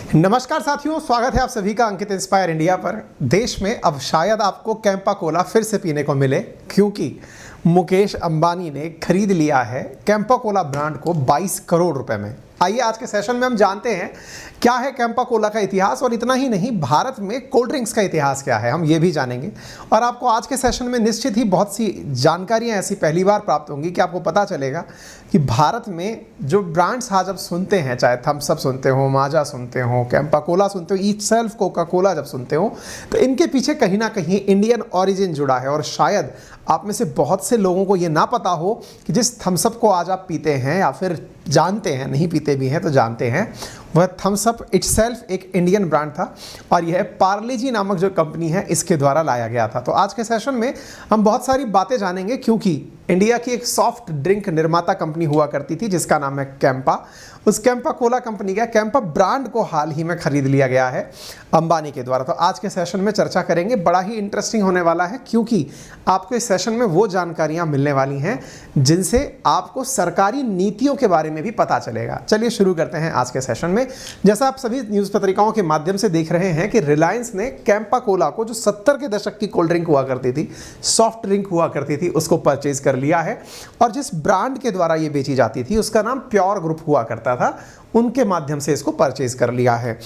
नमस्कार साथियों, स्वागत है आप सभी का अंकित इंस्पायर इंडिया पर। देश में अब शायद आपको कैंपा कोला फिर से पीने को मिले, क्योंकि मुकेश अंबानी ने खरीद लिया है कैंपा कोला ब्रांड को 22 करोड़ रुपए में। आइए आज के सेशन में हम जानते हैं क्या है कैंपा कोला का इतिहास, और इतना ही नहीं, भारत में कोल्ड ड्रिंक्स का इतिहास क्या है, हम ये भी जानेंगे। और आपको आज के सेशन में निश्चित ही बहुत सी जानकारियां ऐसी पहली बार प्राप्त होंगी कि आपको पता चलेगा कि भारत में जो ब्रांड्स आज आप सुनते हैं, चाहे थम्स अप सुनते हो, माजा सुनते हो, कैंपा कोला सुनते हो, ईच सेल्फ कोका कोला जब सुनते हो, तो इनके पीछे कहीं ना कहीं इंडियन ओरिजिन जुड़ा है। और शायद आप में से बहुत से लोगों को ये ना पता हो कि जिस थम्स अप को आज आप पीते हैं या फिर जानते हैं, नहीं पीते भी हैं तो जानते हैं, वह थम्स अप इटसेल्फ एक इंडियन ब्रांड था और यह पार्ले जी नामक जो कंपनी है इसके द्वारा लाया गया था। तो आज के सेशन में हम बहुत सारी बातें जानेंगे, क्योंकि इंडिया की एक सॉफ्ट ड्रिंक निर्माता कंपनी हुआ करती थी जिसका नाम है कैंपा। उस कैंपा कोला कंपनी का कैंपा ब्रांड को हाल ही में खरीद लिया गया है अंबानी के द्वारा। तो आज के सेशन में चर्चा करेंगे, बड़ा ही इंटरेस्टिंग होने वाला है, क्योंकि आपको इस सेशन में वो जानकारियां मिलने वाली हैं जिनसे आपको सरकारी नीतियों के बारे में भी पता चलेगा। चलिए शुरू करते हैं आज के सेशन में। जैसा आप सभी न्यूज़ पत्रिकाओं के माध्यम से देख रहे हैं कि रिलायंस ने कैंपा कोला को, जो 70 के दशक की कोल्ड ड्रिंक हुआ करती थी, सॉफ्ट ड्रिंक हुआ करती थी, उसको परचेज कर लिया है। और जिस ब्रांड के द्वारा ये बेची जाती थी उसका नाम प्योर ग्रुप हुआ करता था, उनके माध्यम से इसको परचेज कर लिया है।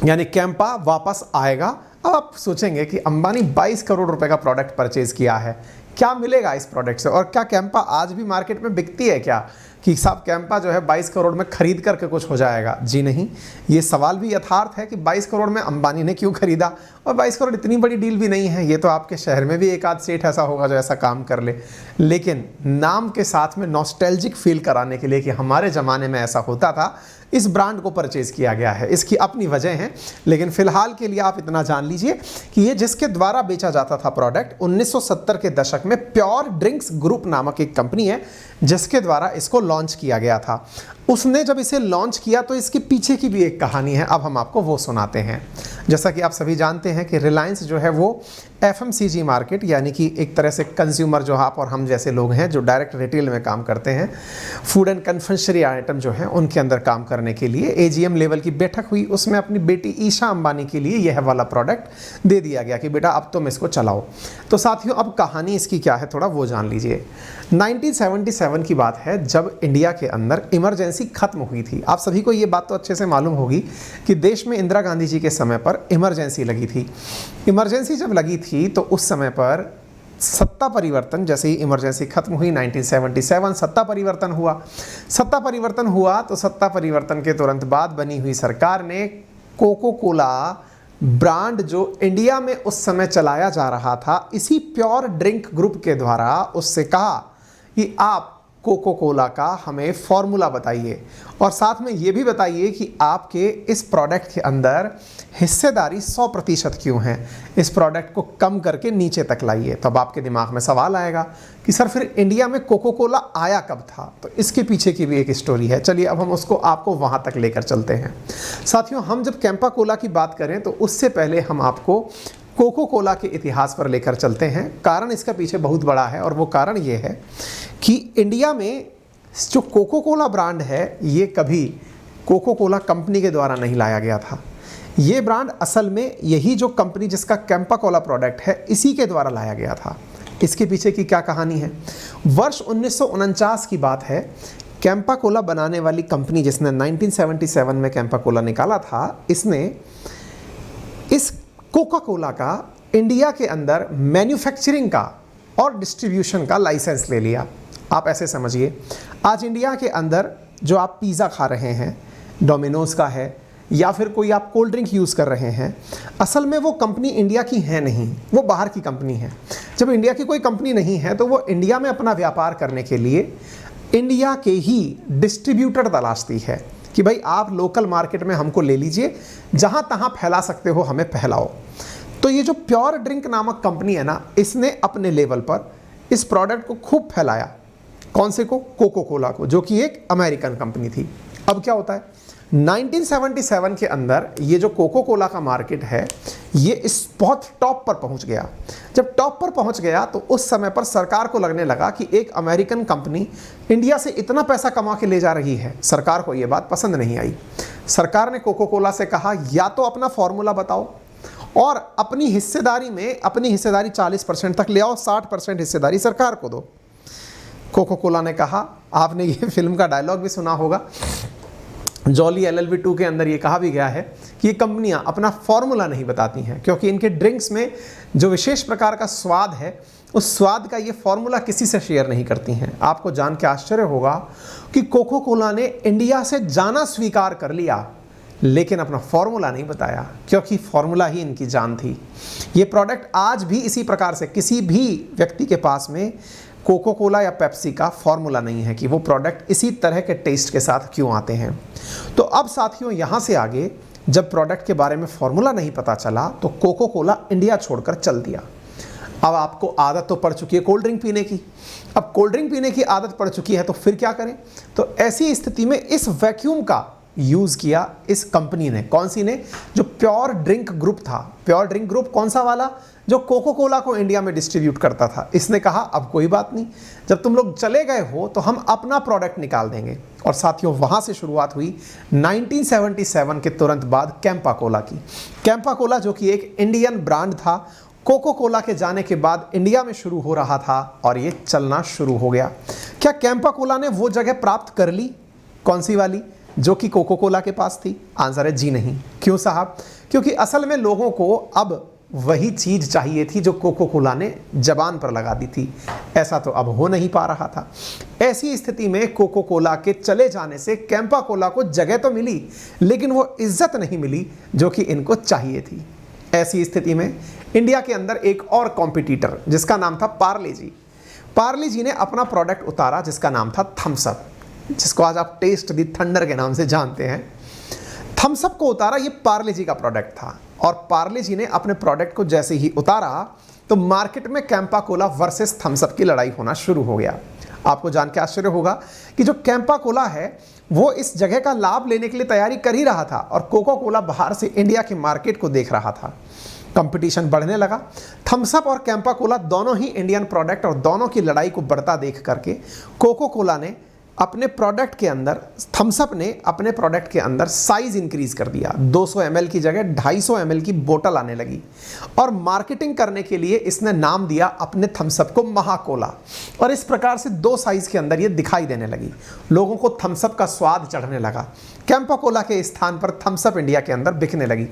यानी कैंपा वापस आएगा। अब आप सोचेंगे कि अंबानी 22 करोड़ रुपए का प्रोडक्ट परचेज किया है, क्या मिलेगा इस प्रोडक्ट से, और क्या कैंपा आज भी मार्केट में बिकती है क्या, कि साहब कैंपा जो है 22 करोड़ में खरीद करके कुछ हो जाएगा? जी नहीं, ये सवाल भी यथार्थ है कि 22 करोड़ में अंबानी ने क्यों खरीदा, और 22 करोड़ इतनी बड़ी डील भी नहीं है। ये तो आपके शहर में भी एक आध सेठ ऐसा होगा जो ऐसा काम कर ले, लेकिन नाम के साथ में नॉस्टैल्जिक फील कराने के लिए कि हमारे ज़माने में ऐसा होता था, इस ब्रांड को परचेज किया गया है। इसकी अपनी वजह है, लेकिन फिलहाल के लिए आप इतना जान लीजिए कि ये जिसके द्वारा बेचा जाता था प्रोडक्ट 1970 के दशक में प्योर ड्रिंक्स ग्रुप नामक एक कंपनी है जिसके द्वारा इसको लॉन्च किया गया था। उसने जब इसे लॉन्च किया तो इसके पीछे की भी एक कहानी है, अब हम आपको वो सुनाते हैं। जैसा कि आप सभी जानते हैं कि रिलायंस जो है वो FMCG मार्केट, यानी कि एक तरह से कंज्यूमर जो आप और हम जैसे लोग हैं जो डायरेक्ट रिटेल में काम करते हैं, फूड एंड कन्फेक्शनरी आइटम जो है उनके अंदर काम करने के लिए AGM लेवल की बैठक हुई। उसमें अपनी बेटी ईशा अंबानी के लिए यह वाला प्रोडक्ट दे दिया गया कि बेटा अब तुम इसको चलाओ। तो साथियों, अब कहानी इसकी क्या है थोड़ा वो जान लीजिए। 1977 की बात है जब इंडिया के अंदर इमरजेंसी खत्म हुई थी। आप सभी को ये बात तो अच्छे से मालूम होगी कि देश में इंदिरा गांधी जी के समय पर इमरजेंसी लगी थी। इमरजेंसी जब लगी थी तो उस समय पर सत्ता परिवर्तन, जैसे ही इमरजेंसी खत्म हुई 1977 सत्ता परिवर्तन हुआ। सत्ता परिवर्तन हुआ तो सत्ता परिवर्तन के तुरंत बाद बनी हुई सरकार ने कोको कोला ब्रांड जो इंडिया में उस समय चलाया जा रहा था, इसी प्योर ड्रिंक ग्रुप के द्वारा उससे कहा कि आप कोको कोला का हमें फॉर्मूला बताइए और साथ में ये भी बताइए कि आपके इस प्रोडक्ट के अंदर हिस्सेदारी 100% क्यों है, इस प्रोडक्ट को कम करके नीचे तक लाइए। तो अब आपके दिमाग में सवाल आएगा कि सर फिर इंडिया में कोको कोला आया कब था? तो इसके पीछे की भी एक स्टोरी है। चलिए अब हम उसको आपको वहाँ तक लेकर चलते हैं। साथियों, हम जब कैंपा कोला की बात करें तो उससे पहले हम आपको कोको कोला के इतिहास पर लेकर चलते हैं। कारण इसका पीछे बहुत बड़ा है, और वो कारण ये है कि इंडिया में जो कोको कोला ब्रांड है ये कभी कोको कोला कंपनी के द्वारा नहीं लाया गया था। ये ब्रांड असल में यही जो कंपनी जिसका कैंपा कोला प्रोडक्ट है इसी के द्वारा लाया गया था। इसके पीछे की क्या कहानी है? वर्ष 1949 की बात है। कैंपा कोला बनाने वाली कंपनी जिसने 1977 में कैंपा कोला निकाला था, इसने इस कोका कोला का इंडिया के अंदर मैन्युफैक्चरिंग का और डिस्ट्रीब्यूशन का लाइसेंस ले लिया। आप ऐसे समझिए, आज इंडिया के अंदर जो आप पिज़्ज़ा खा रहे हैं, डोमिनोज का है, या फिर कोई आप कोल्ड ड्रिंक यूज़ कर रहे हैं, असल में वो कंपनी इंडिया की है नहीं, वो बाहर की कंपनी है। जब इंडिया की कोई कंपनी नहीं है तो वो इंडिया में अपना व्यापार करने के लिए इंडिया के ही डिस्ट्रीब्यूटर तलाशती है कि भाई आप लोकल मार्केट में हमको ले लीजिए, जहाँ तहाँ फैला सकते हो हमें फैलाओ। तो ये जो प्योर ड्रिंक नामक कंपनी है ना, इसने अपने लेवल पर इस प्रोडक्ट को खूब फैलाया। कौन से को? कोको कोला को, जो कि एक अमेरिकन कंपनी थी। अब क्या होता है, 1977 के अंदर ये जो कोको कोला का मार्केट है ये इस बहुत टॉप पर पहुंच गया। जब टॉप पर पहुंच गया तो उस समय पर सरकार को लगने लगा कि एक अमेरिकन कंपनी इंडिया से इतना पैसा कमा के ले जा रही है। सरकार को ये बात पसंद नहीं आई। सरकार ने कोको कोला से कहा या तो अपना फॉर्मूला बताओ और अपनी हिस्सेदारी 40% तक ले आओ, 60% हिस्सेदारी सरकार को दो। कोको कोला ने कहा, आपने ये फिल्म का डायलॉग भी सुना होगा, जॉली LLB 2 के अंदर ये कहा भी गया है कि ये कंपनियां अपना फॉर्मूला नहीं बताती हैं क्योंकि इनके ड्रिंक्स में जो विशेष प्रकार का स्वाद है, उस स्वाद का ये फॉर्मूला किसी से शेयर नहीं करती हैं। आपको जान के आश्चर्य होगा कि कोको कोला ने इंडिया से जाना स्वीकार कर लिया लेकिन अपना फॉर्मूला नहीं बताया क्योंकि फॉर्मूला ही इनकी जान थी। ये प्रोडक्ट आज भी इसी प्रकार से किसी भी व्यक्ति के पास में कोको कोला या पेप्सी का फॉर्मूला नहीं है कि वो प्रोडक्ट इसी तरह के टेस्ट के साथ क्यों आते हैं। तो अब साथियों, यहाँ से आगे जब प्रोडक्ट के बारे में फॉर्मूला नहीं पता चला तो कोको कोला इंडिया छोड़कर चल दिया। अब आपको आदत तो पड़ चुकी है कोल्ड ड्रिंक पीने की, अब कोल्ड ड्रिंक पीने की आदत पड़ चुकी है तो फिर क्या करें। तो ऐसी स्थिति में इस वैक्यूम का यूज़ किया इस कंपनी ने। कौन सी ने? जो प्योर ड्रिंक ग्रुप था। प्योर ड्रिंक ग्रुप कौन सा वाला? जो कोको कोला को इंडिया में डिस्ट्रीब्यूट करता था। इसने कहा अब कोई बात नहीं, जब तुम लोग चले गए हो तो हम अपना प्रोडक्ट निकाल देंगे। और साथियों, वहाँ से शुरुआत हुई 1977 के तुरंत बाद कैंपा कोला की। कैंपा कोला जो कि एक इंडियन ब्रांड था, कोको कोला के जाने के बाद इंडिया में शुरू हो रहा था और ये चलना शुरू हो गया। क्या कैंपा कोला ने वो जगह प्राप्त कर ली? कौन सी वाली? जो कि कोको कोला के पास थी? आंसर है जी नहीं। क्यों साहब? क्योंकि असल में लोगों को अब वही चीज़ चाहिए थी जो कोको कोला ने जबान पर लगा दी थी। ऐसा तो अब हो नहीं पा रहा था। ऐसी स्थिति में कोको कोला के चले जाने से कैंपा कोला को जगह तो मिली लेकिन वो इज्जत नहीं मिली जो कि इनको चाहिए थी। ऐसी स्थिति में इंडिया के अंदर एक और कॉम्पिटिटर जिसका नाम था पार्ले जी। पार्ले जी ने अपना प्रोडक्ट उतारा जिसका नाम था थम्स अप, जिसको आज आप टेस्ट दी थंडर के नाम से जानते हैं। थम्स अप को उतारा, ये पार्ले जी का प्रोडक्ट था। और पार्ले जी ने अपने प्रोडक्ट को जैसे ही उतारा तो मार्केट में Campa Cola versus Thums Up की लड़ाई होना शुरू हो गया। आपको जान के आश्चर्य होगा कि जो कैंपा कोला है वो इस जगह का लाभ लेने के लिए तैयारी कर ही रहा था और कोको कोला बाहर से इंडिया के मार्केट को देख रहा था। कंपटीशन बढ़ने लगा। थम्स अप और कैंपा कोला दोनों ही इंडियन प्रोडक्ट और दोनों की लड़ाई को बढ़ता देख करके कोको कोला ने अपने प्रोडक्ट के अंदर, थम्स अप ने अपने प्रोडक्ट के अंदर साइज़ इंक्रीज़ कर दिया। 200 ml की जगह 250 ml की बोतल आने लगी और मार्केटिंग करने के लिए इसने नाम दिया अपने थम्स अप को महाकोला। और इस प्रकार से 2 साइज़ के अंदर ये दिखाई देने लगी। लोगों को थम्स अप का स्वाद चढ़ने लगा। कैंपा कोला के स्थान पर थम्स अप इंडिया के अंदर बिकने लगी।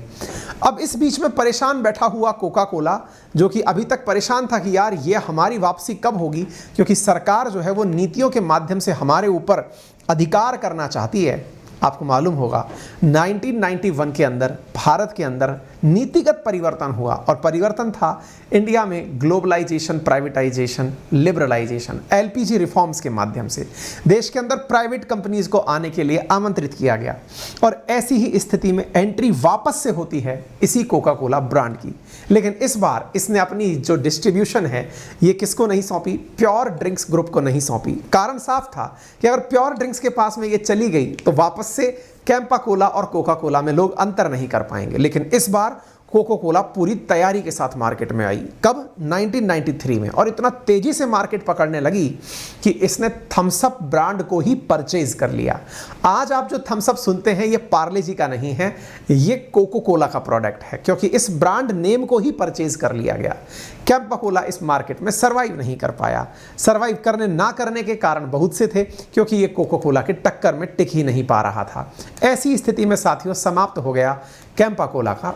अब इस बीच में परेशान बैठा हुआ कोका कोला, जो कि अभी तक परेशान था कि यार ये हमारी वापसी कब होगी, क्योंकि सरकार जो है वो नीतियों के माध्यम से हमारे ऊपर अधिकार करना चाहती है। आपको मालूम होगा 1991 के अंदर भारत के अंदर नीतिगत परिवर्तन हुआ और परिवर्तन था इंडिया में globalisation, privatisation, liberalisation, LPG reforms के माध्यम से देश के अंदर प्राइवेट कंपनीज को आने के लिए आमंत्रित किया गया। और ऐसी ही स्थिति में एंट्री वापस से होती है इसी कोका कोला ब्रांड की। लेकिन इस बार इसने अपनी जो डिस्ट्रीब्यूशन है ये किसको नहीं सौंपी? प्योर ड्रिंक्स ग्रुप को नहीं सौंपी। कारण साफ था कि अगर प्योर ड्रिंक्स के पास में ये चली गई तो वापस से कैंपा कोला और कोका कोला में लोग अंतर नहीं कर पाएंगे। लेकिन इस बार कोको कोला पूरी तैयारी के साथ मार्केट में आई। कब? 1993 में। और इतना तेजी से मार्केट पकड़ने लगी कि इसने थम्स अप ब्रांड को ही परचेज कर लिया। आज आप जो थम्स अप सुनते हैं ये पार्ले जी का नहीं है, ये कोको कोला का प्रोडक्ट है, क्योंकि इस ब्रांड नेम को ही परचेज कर लिया गया। कैंपा कोला इस मार्केट में सर्वाइव नहीं कर पाया। सर्वाइव करने ना करने के कारण बहुत से थे, क्योंकि ये कोको कोला के टक्कर में टिक ही नहीं पा रहा था। ऐसी स्थिति में साथियों समाप्त हो गया कैंपा कोला का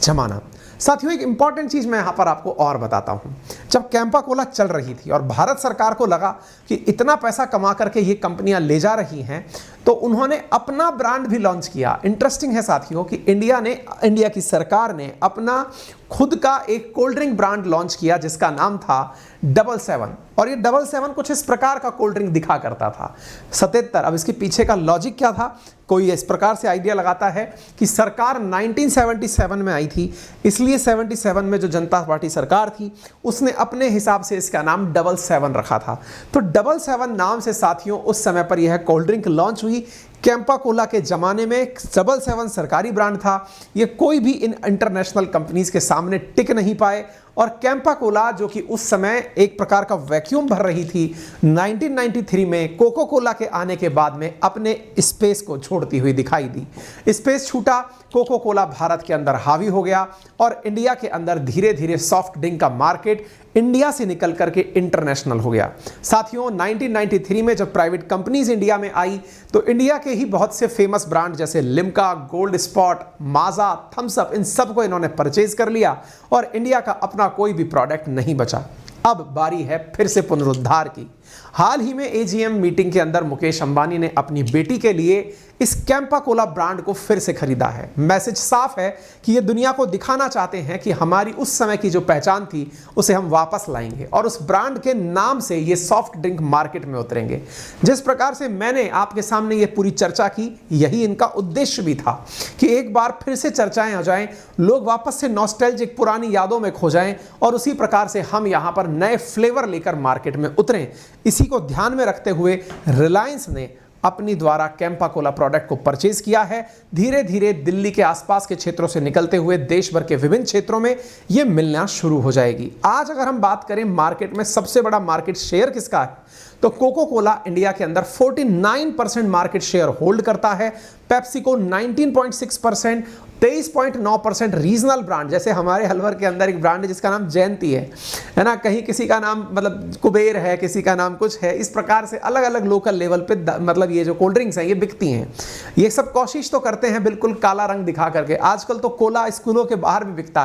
जमाना। साथियों, एक इंपॉर्टेंट चीज़ मैं यहाँ पर आपको और बताता हूँ। जब कैंपा कोला चल रही थी और भारत सरकार को लगा कि इतना पैसा कमा करके ये कंपनियाँ ले जा रही हैं, तो उन्होंने अपना ब्रांड भी लॉन्च किया। इंटरेस्टिंग है साथियों कि इंडिया की सरकार ने अपना खुद का एक कोल्ड ड्रिंक ब्रांड लॉन्च किया जिसका नाम था 77। और ये 77 कुछ इस प्रकार का कोल्ड ड्रिंक दिखा करता था 77। अब इसके पीछे का लॉजिक क्या था? कोई इस प्रकार से आइडिया लगाता है कि सरकार 1977 में आई थी, इसलिए 77 में जो जनता पार्टी सरकार थी उसने अपने हिसाब से इसका नाम 77 रखा था। तो 77 नाम से साथियों उस समय पर यह कोल्ड ड्रिंक लॉन्च हुई। कैंपा कोला के ज़माने में 777 सरकारी ब्रांड था। ये कोई भी इन इंटरनेशनल कंपनीज के सामने टिक नहीं पाए और कैंपा कोला जो कि उस समय एक प्रकार का वैक्यूम भर रही थी, 1993 में कोको कोला के आने के बाद में अपने स्पेस को छोड़ती हुई दिखाई दी। स्पेस छूटा, कोको कोला भारत के अंदर हावी हो गया और इंडिया के अंदर धीरे धीरे सॉफ्ट ड्रिंक का मार्केट इंडिया से निकल करके इंटरनेशनल हो गया। साथियों, 1993 में जब प्राइवेट कंपनीज इंडिया में आई तो इंडिया के ही बहुत से फेमस ब्रांड जैसे लिम्का, गोल्ड स्पॉट, माजा, थम्स अप, इन सब को इन्होंने परचेज कर लिया और इंडिया का अपना कोई भी प्रोडक्ट नहीं बचा। अब बारी है फिर से पुनरुद्धार की। हाल ही में एजीएम मीटिंग के अंदर मुकेश अंबानी ने अपनी बेटी के लिए इस कैंपा कोला ब्रांड को फिर से खरीदा है। मैसेज साफ है कि ये दुनिया को दिखाना चाहते हैं कि हमारी उस समय की जो पहचान थी उसे हम वापस लाएंगे और उस ब्रांड के नाम से ये सॉफ्ट ड्रिंक मार्केट में उतरेंगे। जिस प्रकार से मैंने आपके सामने ये पूरी चर्चा की, यही इनका उद्देश्य भी था कि एक बार फिर से चर्चाएं हो जाएं, लोग वापस से नॉस्टैल्जिक पुरानी यादों में खो जाएं और उसी प्रकार से हम यहाँ पर नए फ्लेवर लेकर मार्केट में उतरें। इसी को ध्यान में रखते हुए रिलायंस ने अपनी द्वारा कैंपा कोला प्रोडक्ट को परचेज किया है। धीरे धीरे दिल्ली के आसपास के क्षेत्रों से निकलते हुए देश भर के विभिन्न क्षेत्रों में यह मिलना शुरू हो जाएगी। आज अगर हम बात करें मार्केट में सबसे बड़ा मार्केट शेयर किसका है, तो कोको कोला इंडिया के अंदर 49% मार्केट शेयर होल्ड करता है। पेप्सिको 19.6%, 23.9% रीजनल ब्रांड, जैसे हमारे हलवर के अंदर एक ब्रांड है जिसका नाम जयंती है ना, कहीं किसी का नाम मतलब कुबेर है, किसी का नाम कुछ है। इस प्रकार से अलग अलग लोकल लेवल पे मतलब ये जो कोल्ड ड्रिंक्स हैं ये बिकती हैं। ये सब कोशिश तो करते हैं बिल्कुल काला रंग दिखा करके। आजकल तो कोला स्कूलों के बाहर भी बिकता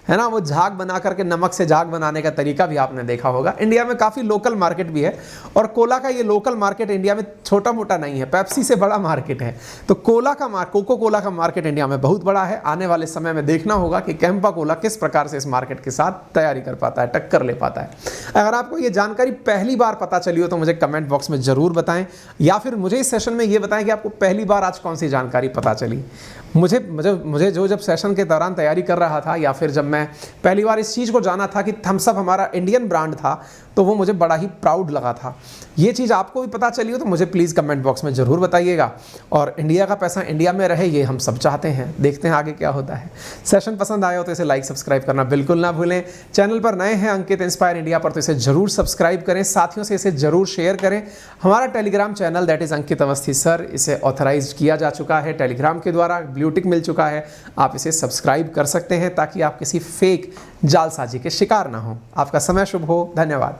है ना, वो झाग बना करके, नमक से झाग बनाने का तरीका भी आपने देखा होगा। इंडिया में काफ़ी लोकल मार्केट भी है और कोला का ये लोकल मार्केट इंडिया में छोटा मोटा नहीं है, पेप्सी से बड़ा मार्केट है। तो कोको कोला का मार्केट इंडिया में बहुत बड़ा है। आने वाले समय में देखना होगा कि कैंपा कोला किस प्रकार से इस मार्केट के साथ तैयारी कर पाता है, टक्कर ले पाता है। अगर आपको ये जानकारी पहली बार पता चली हो तो मुझे कमेंट बॉक्स में जरूर बताएं, या फिर मुझे इस सेशन में ये बताएं कि आपको पहली बार आज कौन सी जानकारी पता चली। मुझे जो जब सेशन के दौरान तैयारी कर रहा था या फिर जब मैं पहली बार इस चीज़ को जाना था कि थम्स अप हमारा इंडियन ब्रांड था, तो वो मुझे बड़ा ही प्राउड लगा था। ये चीज़ आपको भी पता चली हो तो मुझे प्लीज़ कमेंट बॉक्स में ज़रूर बताइएगा। और इंडिया का पैसा इंडिया में रहे, ये हम सब चाहते हैं। देखते हैं आगे क्या होता है। सेशन पसंद आया हो तो इसे लाइक सब्सक्राइब करना बिल्कुल ना भूलें। चैनल पर नए हैं अंकित इंस्पायर इंडिया पर तो इसे ज़रूर सब्सक्राइब करें, साथियों से इसे ज़रूर शेयर करें। हमारा Telegram channel that is Ankit Awasthi sir, इसे ऑथराइज किया जा चुका है टेलीग्राम के द्वारा, ब्लू टिक मिल चुका है। आप इसे सब्सक्राइब कर सकते हैं ताकि आप किसी फेक जालसाजी के शिकार ना हो। आपका समय शुभ हो। धन्यवाद।